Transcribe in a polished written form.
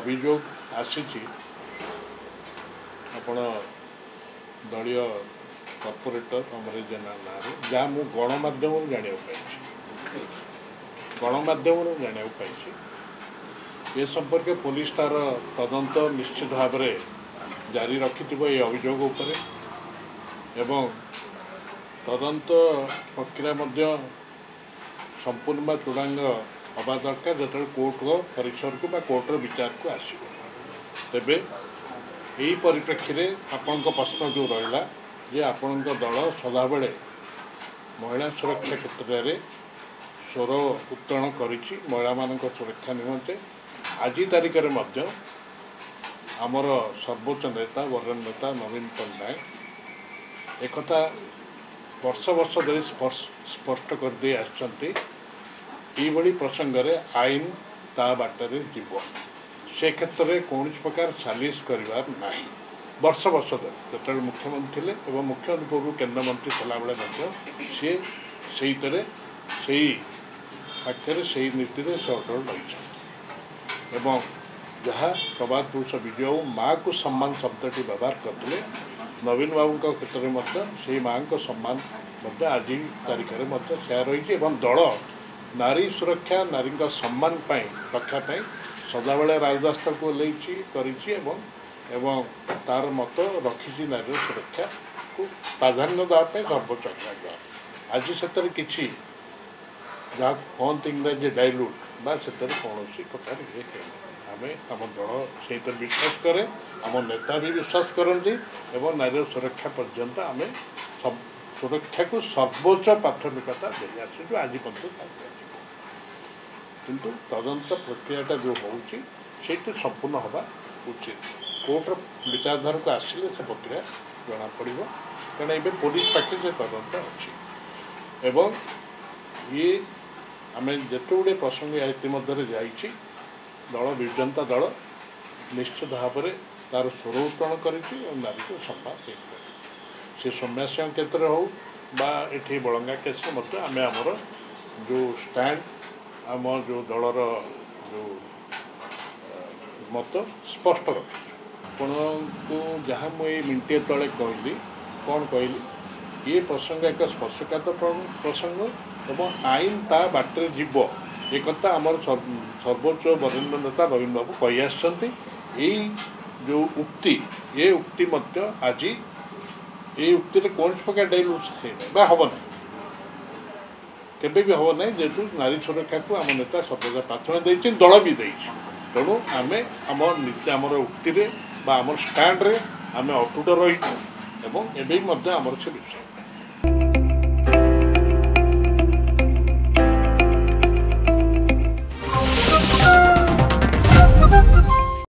अभियोग आसी आपण दलीय कॉर्पोरेटर अमर जेना ना जहाँ मु गणमाध्यम जाना गणमाध्यम जाना ये संपर्क पुलिस तार तदंत निश्चित भाव में जारी रखि ये अभियोग उपर एवं तदंत प्रक्रिया संपूर्ण चूड़ांग हवा दरकार जो कोर्ट परिसर को कोर्टर विचार को आसो तेबे यही परिप्रेक्षी में आपण प्रश्न जो रहा जे आपण दल सदाबले महिला सुरक्षा क्षेत्र में स्वर उत्तोलन करिछि महिला मान सुरक्षा निमंते आज तारिख में आमर सर्वोच्च नेता वरिष्ठ नेता नवीन पट्टनायक एक वर्ष वर्ष धरी स्पष्ट कर दे आसछन्ति प्रसंग में आईन ता बाटर जीव से क्षेत्र में कौन प्रकार सालिश करिवार नाही वर्ष वर्ष धरी जो मुख्यमंत्री थे और मुख्यमंत्री पूर्व केन्द्रमंत्री थला बेले सी से पाखे से नीति से अटल रही एवं जहाँ प्रभात पुरुष विजय माँ को सम्मान शब्दटी व्यवहार करते नवीन बाबू क्षेत्र में से माँ को सम्मान आज तारीख में से रही दल नारी सुरक्षा नारी सम्मान रक्षापी सदाबले राजदास्ता को एवं तार मत रखी नारी सुरक्षा को प्राधान्य देवाई सर्वोच्च अदालत आज से किसी जहाँ कहते इंग्राजी डाइल्यूट बा से कौन प्रकार ये आम आम दल से विश्वास करे आम नेता भी विश्वास करती एवं नारी सुरक्षा पर्यंत आम सुरक्षा को सर्वोच्च प्राथमिकता दे आसु आज पर्यटन किंतु तदंत प्रक्रियाटा जो होची संपूर्ण हवा उचित कोर्ट विचारधारा को आसिले से प्रक्रिया जना पड़ कारण ये पुलिस पाखे से तदंत अच्छी एवं ये आम जिते गुड़े प्रसंग इतिमध्य जाइए दल विजंता दल निश्चित भाव में तार स्वर उत्तोलन कर नारी को सम्मान से सौम्यासी क्षेत्र हो ये बलंगा केस आम आमर जो स्टैंड आम जो दलर जो मत स्पष्ट रखी आपण को जहाँ मुझे मिनटे तले कहली कौन कहली ये प्रसंग एक स्पर्शकातर प्रसंग एवं आईन ता बाटर जीव एक आमर सर्वोच्च वरिष्ठ नेता नवीन बाबू कही आसछन्ति जो उक्ति ये उक्ति आज ये उक्ति कौन प्रकार डाइल्यूट हम ना केबे भी हम ना जेहेतु नारी सुरक्षा को आम नेता सर्वदा प्रार्थना देती दल भी देती तेणु आम आम उक्ति आम स्टैंड रे आम अटूट रही एवं एवं से विषय